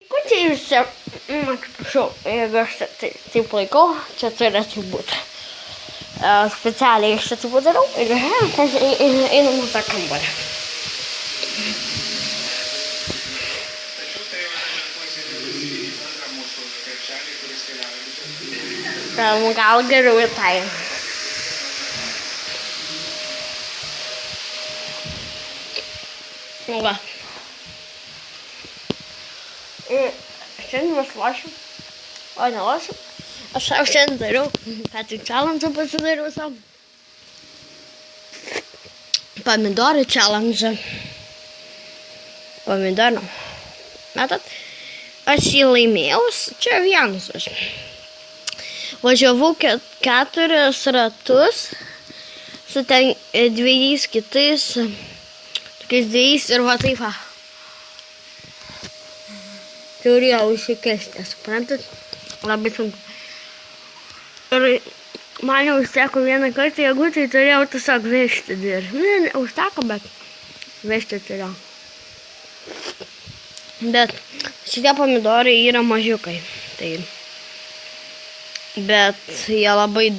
Kučiuose, atsiprašau, jeigu aš taip laikau, čia turėtų būti. Specialiai aš čia taip darau ir einam į tą kambarį. Gal geriau į tai. Nu va. Šiandien mes lošim. O ne lošim. Aš savo šiandien dariau. Ką tik challenge pasidariau savo. Pomidorų challenge. Pomidorų. Matot? Aš jį laimėjau. Čia vienas aš. Važiavau 4 ratus su ten 2 kitais, tokiais 2 ir va taip va. Turėjau išsikesti, suprantat? Labai sunku. Ir man jau užteko vieną kartą, jeigu tai turėjau tiesiog vežti ir. Ne, užteko, bet vežti turėjau. Bet šitie pomidorai yra mažiukai. Tai bet jie labai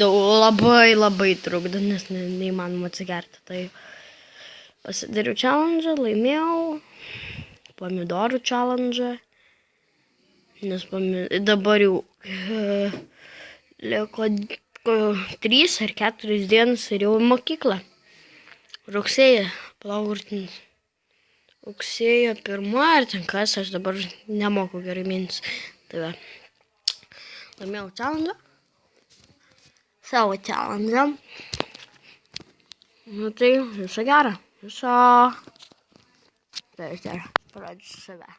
trukdo, nes neįmanoma atsigerti. Tai pasidariau challenge, laimėjau pomidorų challenge, nes dabar jau liko 3 ar 4 dienas ir jau į mokyklą. Rugsėjo 1 ar ten kas, aš dabar nemoku gerai mėnesį. Tai va, laimėjau challenge. Savo challenge. Nu tai, viso gero. Viso. Tai aš dar parodžiu save.